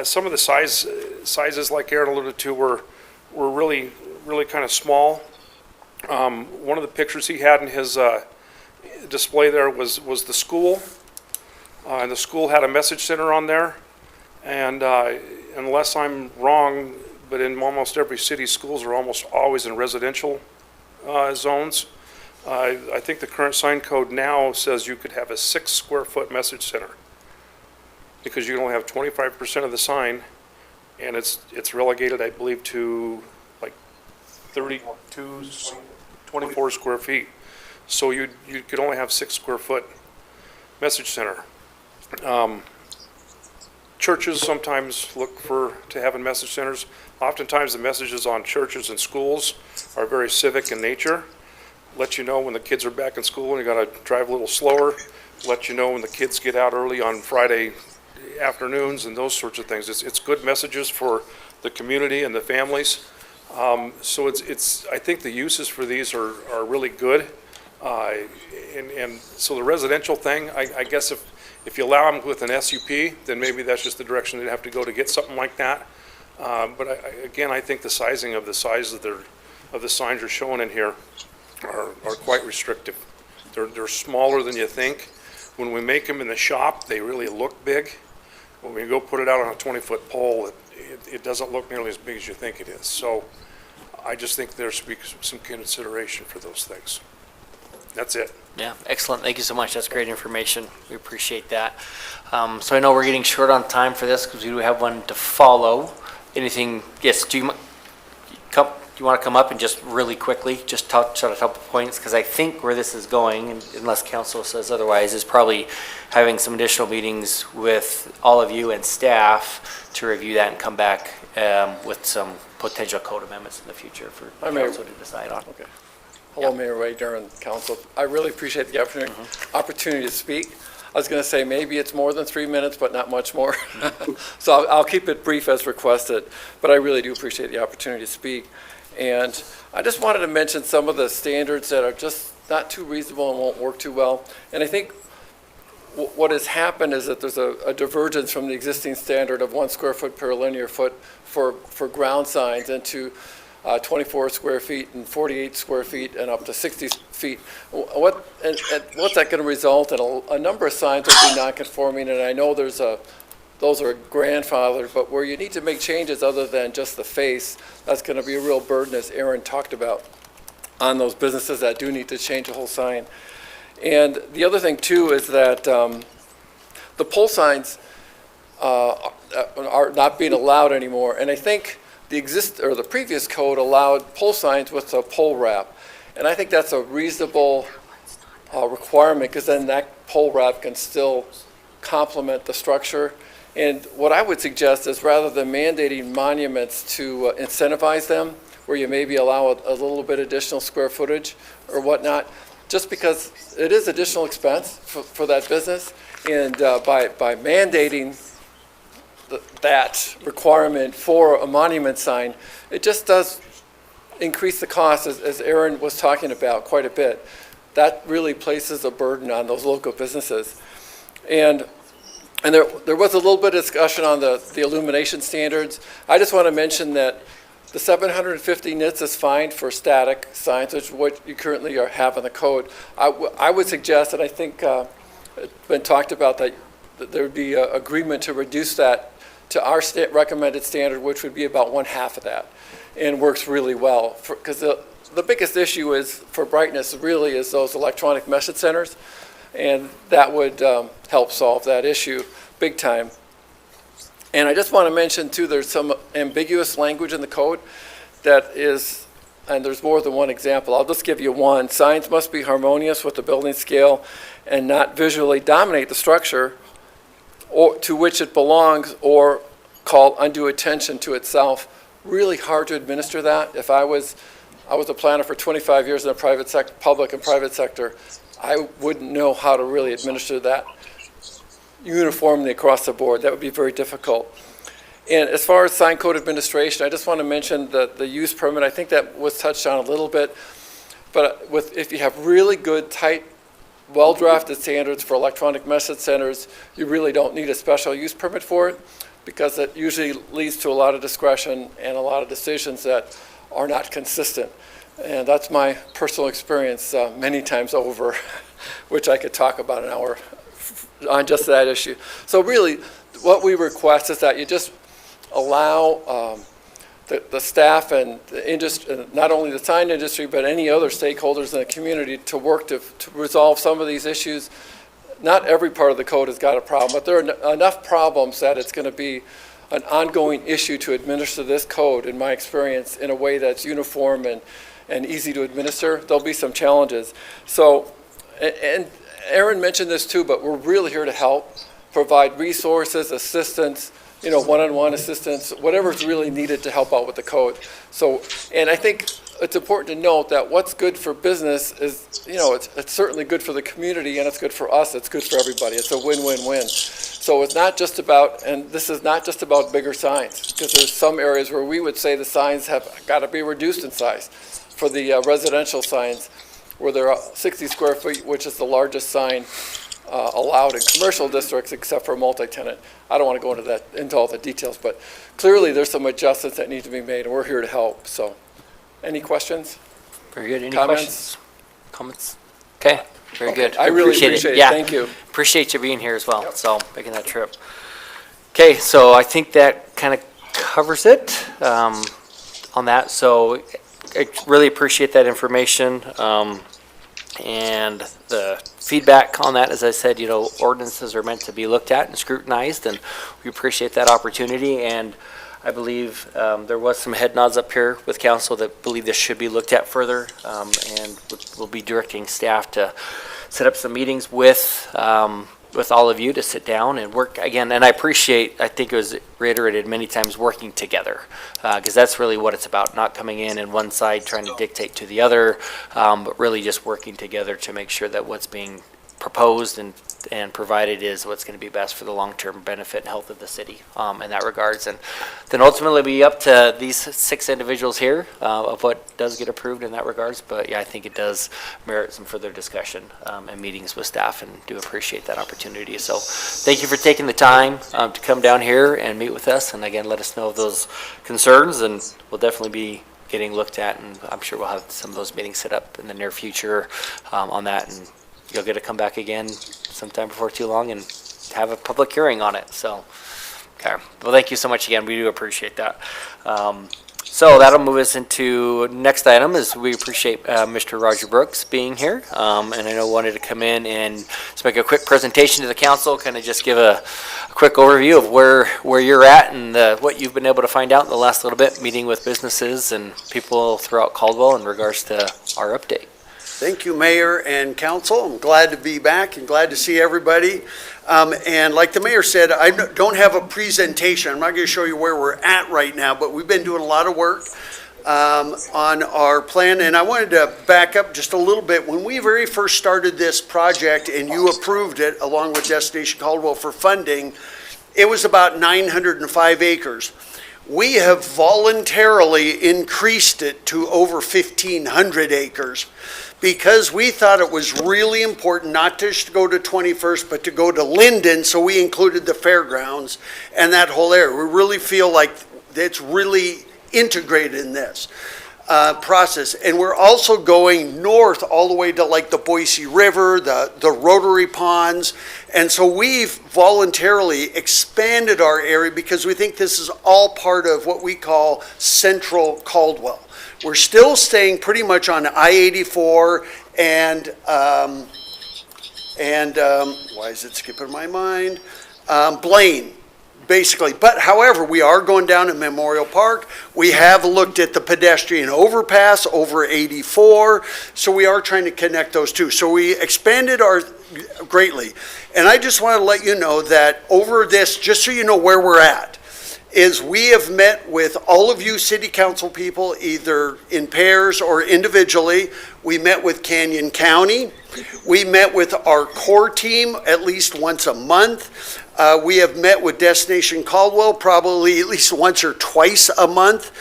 Some of the sizes, like Aaron alluded to, were really kind of small. One of the pictures he had in his display there was the school, and the school had a message center on there. And unless I'm wrong, but in almost every city, schools are almost always in residential zones. I think the current sign code now says you could have a 6 square foot message center, because you can only have 25% of the sign, and it's relegated, I believe, to 32, 24 square feet. So you could only have 6 square foot message center. Churches sometimes look to having message centers. Oftentimes the messages on churches and schools are very civic in nature. Let you know when the kids are back in school and you gotta drive a little slower. Let you know when the kids get out early on Friday afternoons and those sorts of things. It's good messages for the community and the families. So I think the uses for these are really good. And so the residential thing, I guess if you allow them with an SUP, then maybe that's just the direction they'd have to go to get something like that. But again, I think the sizing of the size of the signs are shown in here are quite restrictive. They're smaller than you think. When we make them in the shop, they really look big. When we go put it out on a 20-foot pole, it doesn't look nearly as big as you think it is. So I just think there should be some consideration for those things. That's it. Yeah, excellent. Thank you so much. That's great information. We appreciate that. So I know we're getting short on time for this because we do have one to follow. Anything, yes, do you want to come up and just really quickly, just touch on a couple points? Because I think where this is going, unless council says otherwise, is probably having some additional meetings with all of you and staff to review that and come back with some potential code amendments in the future for council to decide on. Okay. Hello, Mayor Wagner and council. I really appreciate the opportunity to speak. I was going to say maybe it's more than 3 minutes, but not much more. So I'll keep it brief as requested, but I really do appreciate the opportunity to speak. And I just wanted to mention some of the standards that are just not too reasonable and won't work too well. And I think what has happened is that there's a divergence from the existing standard of 1 square foot per linear foot for ground signs into 24 square feet and 48 square feet and up to 60 feet. What's that going to result in? A number of signs will be non-conforming, and I know those are grandfathered, but where you need to make changes other than just the face, that's going to be a real burden, as Aaron talked about, on those businesses that do need to change the whole sign. And the other thing, too, is that the pole signs are not being allowed anymore, and I think the previous code allowed pole signs with a pole wrap. And I think that's a reasonable requirement, because then that pole wrap can still complement the structure. And what I would suggest is, rather than mandating monuments to incentivize them, where you maybe allow a little bit additional square footage or whatnot, just because it is additional expense for that business. And by mandating that requirement for a monument sign, it just does increase the cost, as Aaron was talking about quite a bit. That really places a burden on those local businesses. And there was a little bit of discussion on the illumination standards. I just want to mention that the 750 nits is fine for static signs, which is what you currently have in the code. I would suggest, and I think it's been talked about, that there would be an agreement to reduce that to our recommended standard, which would be about 1/2 of that, and works really well. Because the biggest issue is for brightness really is those electronic message centers, and that would help solve that issue big time. And I just want to mention too, there's some ambiguous language in the code that is, and there's more than one example. I'll just give you one. Signs must be harmonious with the building scale and not visually dominate the structure or to which it belongs, or call undue attention to itself. Really hard to administer that. If I was a planner for 25 years in the public and private sector, I wouldn't know how to really administer that uniformly across the board. That would be very difficult. And as far as sign code administration, I just want to mention the use permit. I think that was touched on a little bit, but if you have really good, tight, well-drafted standards for electronic message centers, you really don't need a special use permit for it, because it usually leads to a lot of discretion and a lot of decisions that are not consistent. And that's my personal experience many times over, which I could talk about an hour on just that issue. So really, what we request is that you just allow the staff and the industry, not only the sign industry, but any other stakeholders in the community, to work to resolve some of these issues. Not every part of the code has got a problem, but there are enough problems that it's going to be an ongoing issue to administer this code, in my experience, in a way that's uniform and easy to administer. There'll be some challenges. So, and Aaron mentioned this too, but we're really here to help, provide resources, assistance, one-on-one assistance, whatever's really needed to help out with the code. So, and I think it's important to note that what's good for business is, it's certainly good for the community and it's good for us, it's good for everybody. It's a win-win-win. So it's not just about, and this is not just about bigger signs, because there's some areas where we would say the signs have got to be reduced in size. For the residential signs, where they're 60 square feet, which is the largest sign allowed in commercial districts except for multi-tenant. I don't want to go into all the details, but clearly there's some adjustments that need to be made, and we're here to help. So, any questions? Very good. Any Comments? questions? Comments? Okay, very good. I really appreciate it. Yeah. Thank you. Appreciate you being here as well, so making that trip. Okay, so I think that kind of covers it on that. So I really appreciate that information and the feedback on that. As I said, ordinances are meant to be looked at and scrutinized, and we appreciate that opportunity. And I believe there was some head nods up here with council that believe this should be looked at further, and we'll be directing staff to set up some meetings with all of you to sit down and work again. And I think it was reiterated many times, working together, because that's really what it's about, not coming in one side trying to dictate to the other, but really just working together to make sure that what's being proposed and provided is what's going to be best for the long-term benefit and health of the city in that regards. And then ultimately be up to these 6 individuals here of what does get approved in that regards. But yeah, I think it does merit some further discussion and meetings with staff, and do appreciate that opportunity. So thank you for taking the time to come down here and meet with us, and again, let us know of those concerns, and we'll definitely be getting looked at, and I'm sure we'll have some of those meetings set up in the near future on that, and you'll get to come back again sometime before too long and have a public hearing on it. So, okay. Well, thank you so much again. We do appreciate that. So that'll move us into next item. Is we appreciate Mr. Roger Brooks being here, and I know wanted to come in and just make a quick presentation to the council, kind of just give a quick overview of where you're at and what you've been able to find out in the last little bit, meeting with businesses and people throughout Caldwell in regards to our update. Thank you, Mayor and Council. I'm glad to be back and glad to see everybody. And like the Mayor said, I don't have a presentation. I'm not going to show you where we're at right now, but we've been doing a lot of work on our plan. And I wanted to back up just a little bit. When we very first started this project and you approved it along with Destination Caldwell for funding, it was about 905 acres. We have voluntarily increased it to over 1,500 acres. Because we thought it was really important not just to go to 21st, but to go to Linden, so we included the fairgrounds and that whole area. We really feel like it's really integrated in this process. And we're also going north all the way to like the Boise River, the Rotary Ponds. And so we've voluntarily expanded our area because we think this is all part of what we call Central Caldwell. We're still staying pretty much on I-84 and why is it skipping my mind? Blaine, basically. But however, we are going down to Memorial Park. We have looked at the pedestrian overpass over 84. So we are trying to connect those two. So we expanded our greatly. And I just want to let you know that over this, just so you know where we're at, is we have met with all of you city council people, either in pairs or individually. We met with Canyon County. We met with our core team at least once a month. We have met with Destination Caldwell probably at least once or twice a month.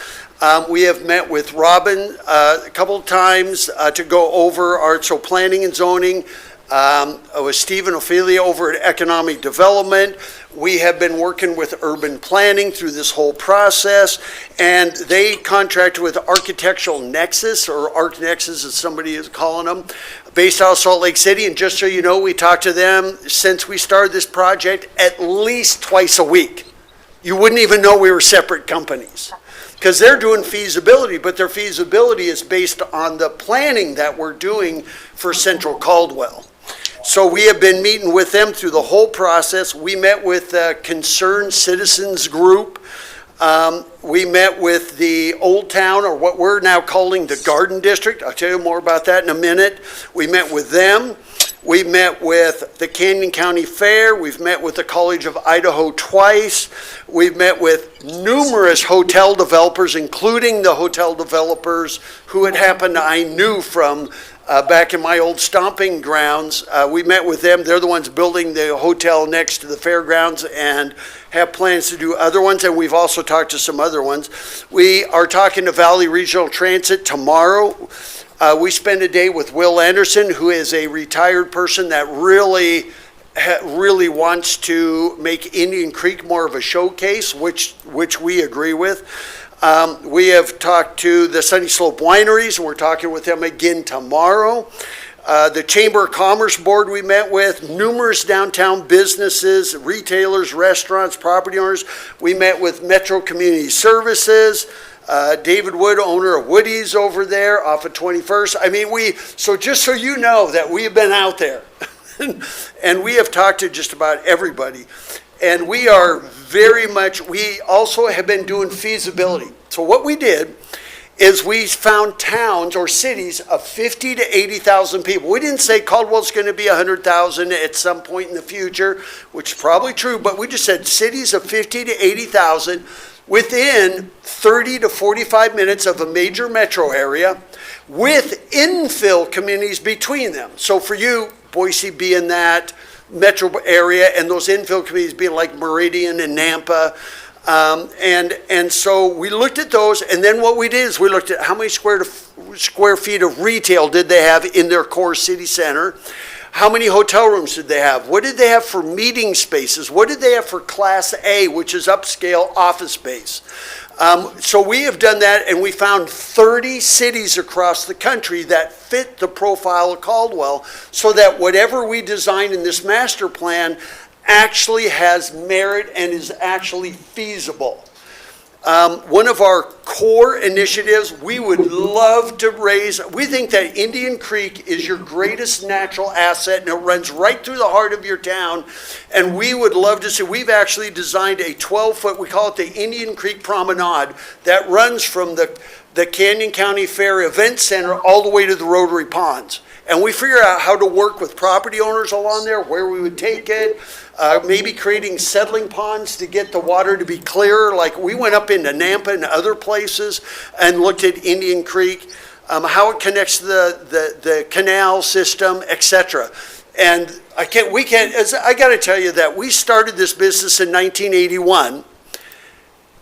We have met with Robin a couple of times to go over our planning and zoning. With Steve and Ophelia over at Economic Development. We have been working with urban planning through this whole process, and they contracted with Architectural Nexus, or ArcNexus as somebody is calling them, based out of Salt Lake City. And just so you know, we talked to them since we started this project at least twice a week. You wouldn't even know we were separate companies, because they're doing feasibility, but their feasibility is based on the planning that we're doing for Central Caldwell. So we have been meeting with them through the whole process. We met with the Concerned Citizens Group. We met with the Old Town, or what we're now calling the Garden District. I'll tell you more about that in a minute. We met with them. We met with the Canyon County Fair. We've met with the College of Idaho twice. We've met with numerous hotel developers, including the hotel developers who it happened I knew from back in my old stomping grounds. We met with them. They're the ones building the hotel next to the fairgrounds and have plans to do other ones, and we've also talked to some other ones. We are talking to Valley Regional Transit tomorrow. We spend a day with Will Anderson, who is a retired person that really wants to make Indian Creek more of a showcase, which we agree with. We have talked to the Sunny Slope Wineries, and we're talking with them again tomorrow. The Chamber of Commerce Board we met with, numerous downtown businesses, retailers, restaurants, property owners. We met with Metro Community Services, David Wood, owner of Woody's over there off of 21st. I mean, so just so you know that we have been out there and we have talked to just about everybody. And we are we also have been doing feasibility. So what we did is we found towns or cities of 50 to 80,000 people. We didn't say Caldwell's going to be 100,000 at some point in the future, which is probably true, but we just said cities of 50 to 80,000 within 30 to 45 minutes of a major metro area with infill communities between them. So for you, Boise being that metro area and those infill communities being like Meridian and Nampa. And so we looked at those, and then what we did is we looked at how many square feet of retail did they have in their core city center. How many hotel rooms did they have? What did they have for meeting spaces? What did they have for Class A, which is upscale office space? So we have done that, and we found 30 cities across the country that fit the profile of Caldwell, so that whatever we design in this master plan actually has merit and is actually feasible. One of our core initiatives, we would love to we think that Indian Creek is your greatest natural asset, and it runs right through the heart of your town. And we would love to see, we've actually designed a 12-foot, we call it the Indian Creek Promenade, that runs from the Canyon County Fair Event Center all the way to the Rotary Ponds. And we figure out how to work with property owners along there, where we would take it, maybe creating settling ponds to get the water to be clearer. Like we went up into Nampa and other places and looked at Indian Creek, how it connects to the canal system, etc. And I got to tell you that we started this business in 1981.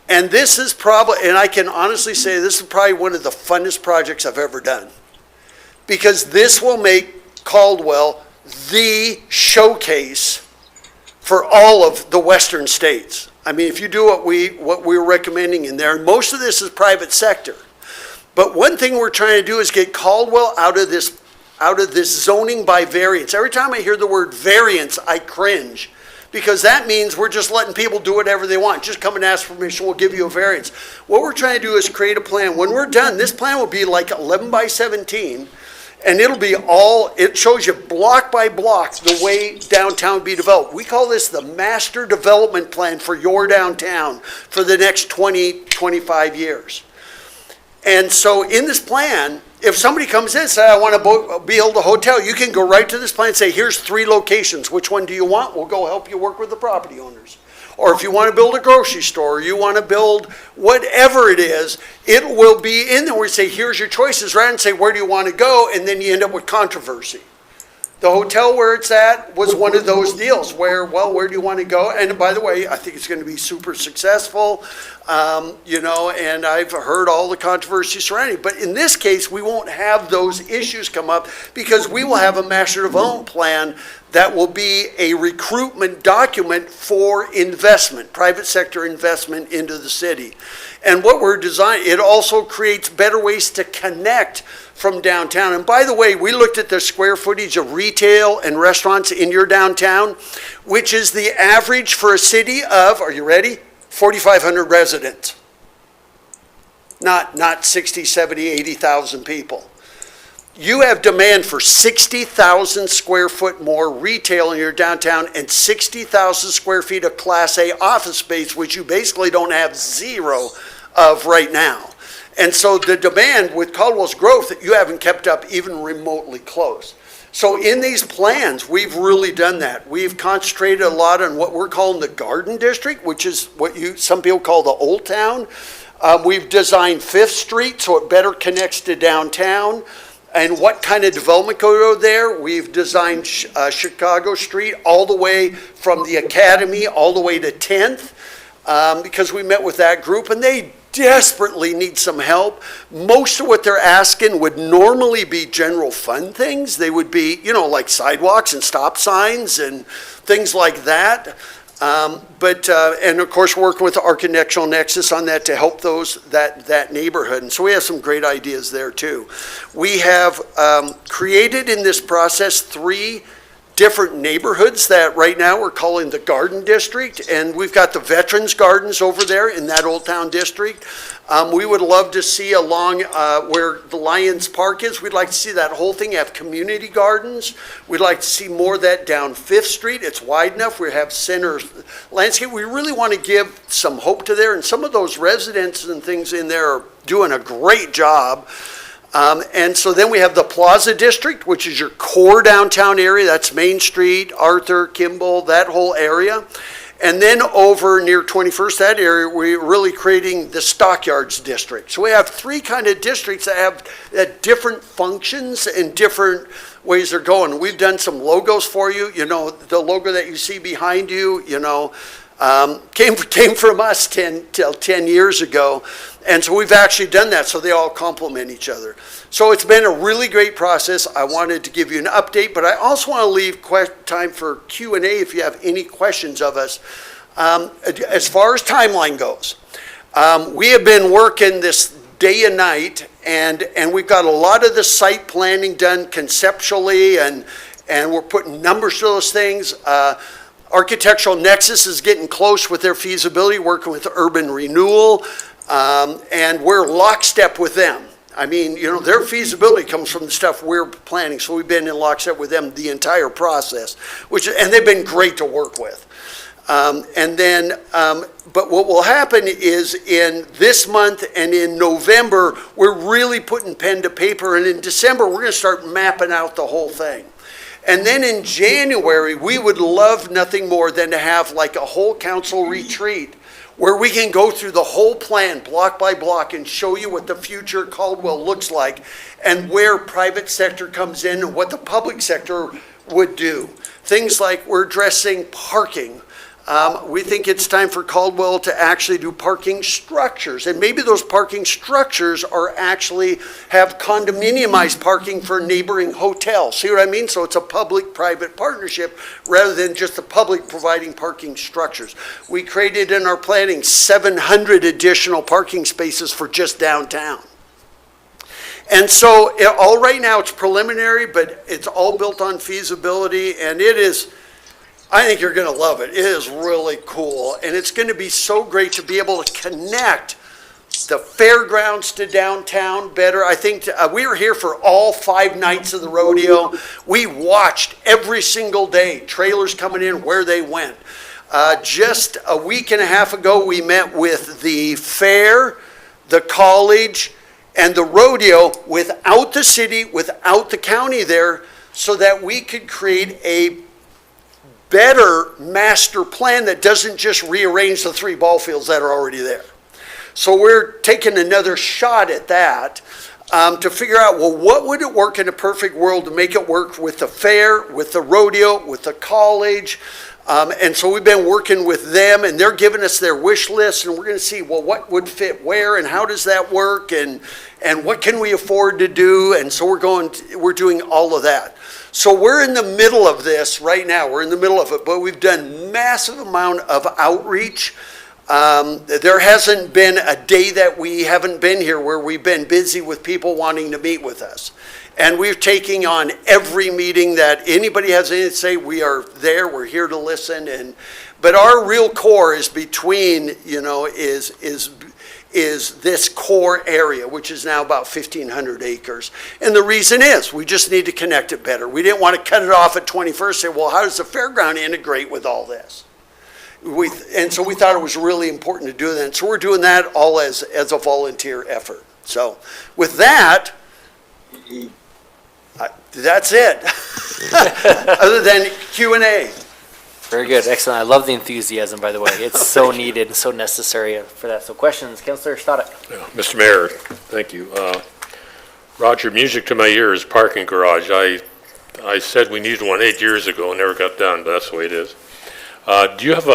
And this is probably, and I can honestly say this is probably one of the funnest projects I've ever done. Because this will make Caldwell the showcase for all of the western states. I mean, if you do what we're recommending in there, and most of this is private sector. But one thing we're trying to do is get Caldwell out of this zoning by variance. Every time I hear the word variance, I cringe. Because that means we're just letting people do whatever they want. Just come and ask for permission, we'll give you a variance. What we're trying to do is create a plan. When we're done, this plan will be like 11 by 17. And it shows you block by block the way downtown will be developed. We call this the master development plan for your downtown for the next 20, 25 years. And so in this plan, if somebody comes in and says, I want to build a hotel, you can go right to this plan and say, here's 3 locations. Which one do you want? We'll go help you work with the property owners. Or if you want to build a grocery store, or you want to build whatever it is, it will be in there. We say, here's your choices, rather than say, where do you want to go? And then you end up with controversy. The hotel where it's at was one of those deals where, well, where do you want to go? And by the way, I think it's going to be super successful, and I've heard all the controversy surrounding it. But in this case, we won't have those issues come up because we will have a master development plan that will be a recruitment document for investment, private sector investment into the city. And what we're designing, it also creates better ways to connect from downtown. And by the way, we looked at the square footage of retail and restaurants in your downtown, which is the average for a city of, are you ready? 4,500 residents. Not 60, 70, 80,000 people. you have demand for 60,000 square foot more retail in your downtown and 60,000 square feet of Class A office space, which you basically don't have zero of right now. And so the demand with Caldwell's growth, you haven't kept up even remotely close. So in these plans, we've really done that. We've concentrated a lot on what we're calling the Garden District, which is what some people call the Old Town. We've designed Fifth Street so it better connects to downtown. And what kind of development could go there? We've designed Chicago Street all the way from the Academy all the way to 10th, because we met with that group and they desperately need some help. Most of what they're asking would normally be general fund things. They would be, like sidewalks and stop signs and things like that. And of course, working with the Architectural Nexus on that to help that neighborhood. And so we have some great ideas there too. We have created in this process 3 different neighborhoods that right now we're calling the Garden District, and we've got the Veterans Gardens over there in that Old Town District. We would love to see along where the Lions Park is, we'd like to see that whole thing have community gardens. We'd like to see more of that down Fifth Street. It's wide enough. We have center landscape. We really want to give some hope to there, and some of those residents and things in there are doing a great job. And so then we have the Plaza District, which is your core downtown area. That's Main Street, Arthur, Kimball, that whole area. And then over near 21st, that area, we're really creating the Stockyards District. So we have 3 kind of districts that have different functions and different ways they're going. We've done some logos for you. The logo that you see behind you, came from us 10 years ago. And so we've actually done that so they all complement each other. So it's been a really great process. I wanted to give you an update, but I also want to leave time for Q&A if you have any questions of us. As far as timeline goes, we have been working this day and night, and we've got a lot of the site planning done conceptually, and we're putting numbers to those things. Architectural Nexus is getting close with their feasibility, working with Urban Renewal, and we're lockstep with them. I mean, their feasibility comes from the stuff we're planning, so we've been in lockstep with them the entire process, and they've been great to work with. But what will happen is in this month and in November, we're really putting pen to paper, and in December, we're going to start mapping out the whole thing. And then in January, we would love nothing more than to have like a whole council retreat where we can go through the whole plan block by block and show you what the future Caldwell looks like and where private sector comes in and what the public sector would do. Things like we're addressing parking. We think it's time for Caldwell to actually do parking structures, and maybe those parking structures are actually have condominiumized parking for neighboring hotels. See what I mean? So it's a public-private partnership rather than just the public providing parking structures. We created in our planning 700 additional parking spaces for just downtown. And so all right now it's preliminary, but it's all built on feasibility, and it is, I think you're going to love it. It is really cool, and it's going to be so great to be able to connect the fairgrounds to downtown better. I think we were here for all 5 nights of the rodeo. We watched every single day, trailers coming in, where they went. Just a week and a half ago, we met with the fair, the college, and the rodeo without the city, without the county there, so that we could create a better master plan that doesn't just rearrange the 3 ball fields that are already there. So we're taking another shot at that to figure out, well, what would it work in a perfect world to make it work with the fair, with the rodeo, with the college. And so we've been working with them, and they're giving us their wish list, and we're going to see, well, what would fit where, and how does that work, and what can we afford to do. And so we're doing all of that. So we're in the middle of this right now. We're in the middle of it, but we've done massive amount of outreach. There hasn't been a day that we haven't been here where we've been busy with people wanting to meet with us. And we're taking on every meeting that anybody has anything to say. We are there, we're here to listen. But our real core is between, is is this core area, which is now about 1,500 acres. And the reason is, we just need to connect it better. We didn't want to cut it off at 21st, say, well, how does the fairground integrate with all this? And so we thought it was really important to do that. So we're doing that all as a volunteer effort. So with that, that's it. Other than Q&A. Very good, excellent. I love the enthusiasm, by the way. It's so needed and so necessary for that. So questions, Councilor Stoddard? Yeah, Mr. Mayor, thank you. Roger, music to my ears, parking garage. I said we needed one 8 years ago and never got done, but that's the way it is. Do you have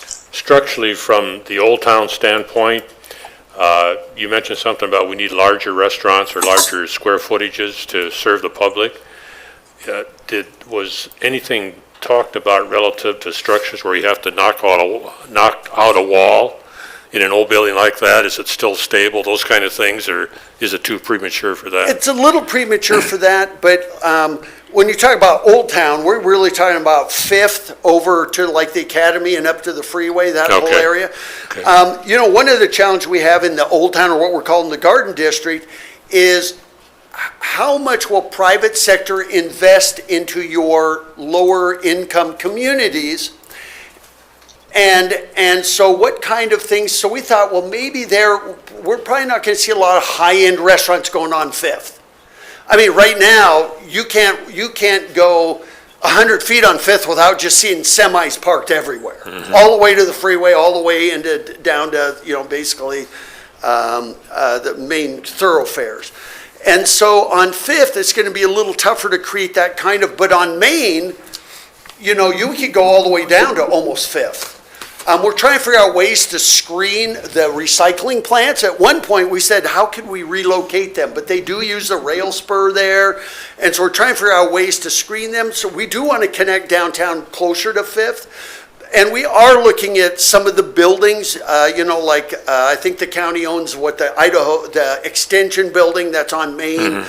structurally from the Old Town standpoint, you mentioned something about we need larger restaurants or larger square footages to serve the public. Was anything talked about relative to structures where you have to knock out a wall in an old building like that? Is it still stable, those kind of things, or is it too premature for that? It's a little premature for that, but when you talk about Old Town, we're really talking about Fifth over to like the Academy and up to the freeway, that whole Okay. area. Okay. One of the challenges we have in the Old Town, or what we're calling the Garden District, is how much will private sector invest into your lower income communities? And so what kind of things, so we thought, well, maybe we're probably not going to see a lot of high-end restaurants going on Fifth. I mean, right now, you can't go 100 feet on Fifth without just seeing semis parked everywhere. All the way to the freeway, all the way down to, basically the main thoroughfares. And so on Fifth, it's going to be a little tougher to create that kind of, but on Main, you could go all the way down to almost Fifth. We're trying to figure out ways to screen the recycling plants. At one point, we said, how could we relocate them? But they do use the rail spur there. And so we're trying to figure out ways to screen them. So we do want to connect downtown closer to Fifth. And we are looking at some of the buildings, I think the county owns the extension building that's on Main,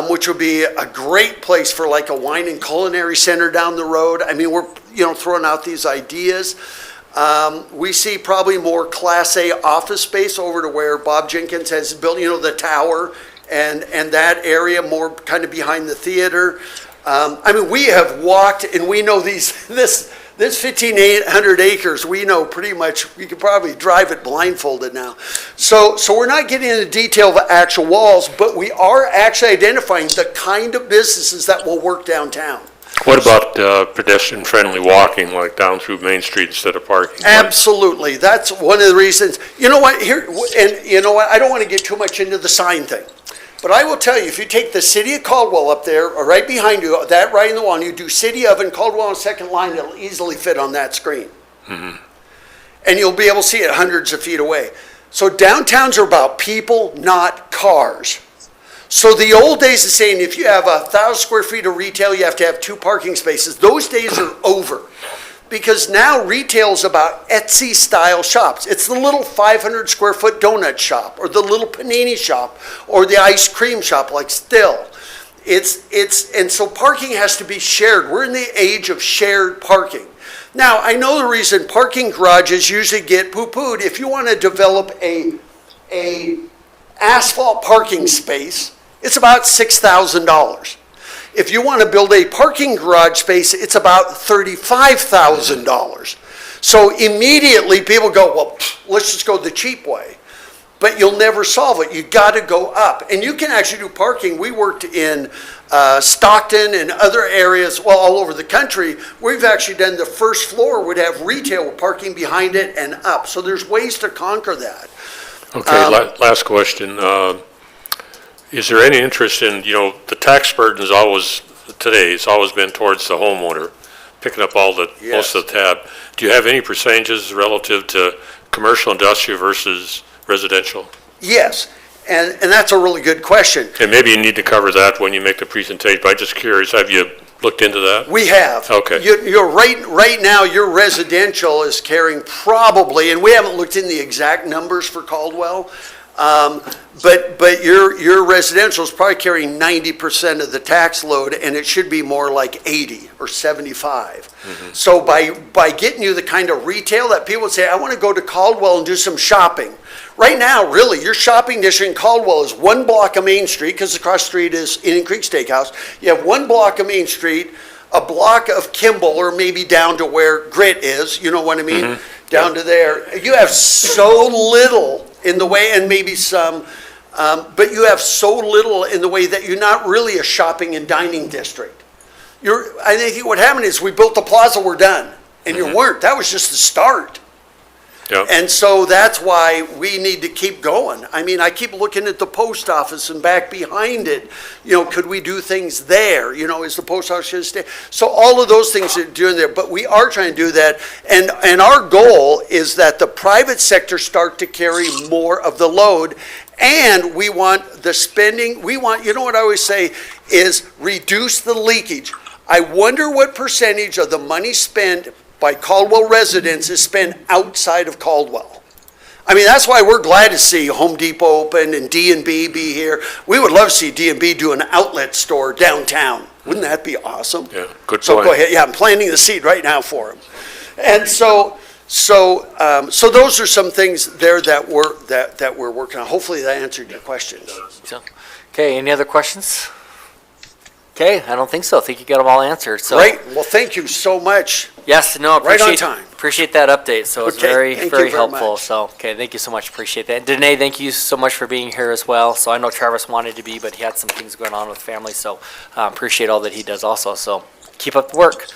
which would be a great place for like a wine and culinary center down the road. I mean, we're, throwing out these ideas. We see probably more Class A office space over to where Bob Jenkins has built, the tower and that area more kind of behind the theater. We have walked and we know this 1,500 acres, we know pretty much, we could probably drive it blindfolded now. So we're not getting into detail of actual walls, but we are actually identifying the kind of businesses that will work downtown. What about pedestrian-friendly walking, like down through Main Street instead of parking? Absolutely. That's one of the reasons. You know what? I don't want to get too much into the sign thing. But I will tell you, if you take the city of Caldwell up there, or right behind you, that right in the wall, and you do city of and Caldwell on second line, it'll easily fit on that screen. And you'll be able to see it hundreds of feet away. So downtowns are about people, not cars. So the old days of saying if you have 1,000 square feet of retail, you have to have 2 parking spaces, those days are over. Because now retail is about Etsy style shops. It's the little 500 square foot donut shop or the little panini shop or the ice cream shop like Still. And so parking has to be shared. We're in the age of shared parking. Now, I know the reason parking garages usually get poo-pooed. If you want to develop a asphalt parking space, it's about $6,000. If you want to build a parking garage space, it's about $35,000. So immediately people go, well, let's just go the cheap way. But you'll never solve it. You got to go up. And you can actually do parking. We worked in Stockton and other areas, all over the country. We've actually done the first floor would have retail parking behind it and up. So there's ways to conquer that. Okay, last question. Is there any interest in, the tax burden is always been towards the homeowner, picking up most of the tab. Do you have any percentages relative to commercial, industrial versus residential? Yes, and that's a really good question. And maybe you need to cover that when you make the presentation, but I'm just curious, have you looked into that? We have. Okay. You're right now, your residential is carrying probably, and we haven't looked in the exact numbers for Caldwell, But your residential is probably carrying 90% of the tax load, and it should be more like 80 or 75. So by getting you the kind of retail that people would say, I want to go to Caldwell and do some shopping. Right now, really, your shopping district in Caldwell is one block of Main Street, because across the street is Indian Creek Steakhouse. You have one block of Main Street, a block of Kimball, or maybe down to where Grit is, you know what I mean? Down to there. You have so little in the way, and maybe some, but you have so little in the way that you're not really a shopping and dining district. I think what happened is we built the plaza, we're done. And you weren't. That was just the start. Yeah. And so that's why we need to keep going. I mean, I keep looking at the post office and back behind it. You know, could we do things there? You know, is the post office should stay? So all of those things are doing there, but we are trying to do that. And our goal is that the private sector start to carry more of the load. And we want the spending, you know what I always say, is reduce the leakage. I wonder what percentage of the money spent by Caldwell residents is spent outside of Caldwell. I mean, that's why we're glad to see Home Depot open and D&B be here. We would love to see D&B do an outlet store downtown. Wouldn't that be awesome? Yeah, good So point. go ahead. Yeah, I'm planting the seed right now for them. And so those are some things there that we're working on. Hopefully that answered your questions. Okay, any other questions? Okay, I don't think so. I think you got them all answered, so. Great. Well, thank you so much. Yes, no, Right on appreciate, time. appreciate that update, so it's Okay, very, thank you very very helpful, much. so, okay, thank you so much, appreciate that. Danae, thank you so much for being here as well, so I know Travis wanted to be, but he had some things going on with family, so appreciate all that he does also, so keep up the work.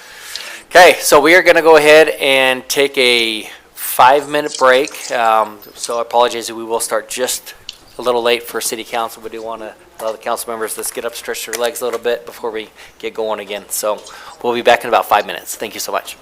Okay, so we are gonna go ahead and take a 5-minute break, so I apologize, we will start just a little late for city council. We do want to allow the council members to get up, stretch their legs a little bit before we get going again. So we'll be back in about 5 minutes. Thank you so much.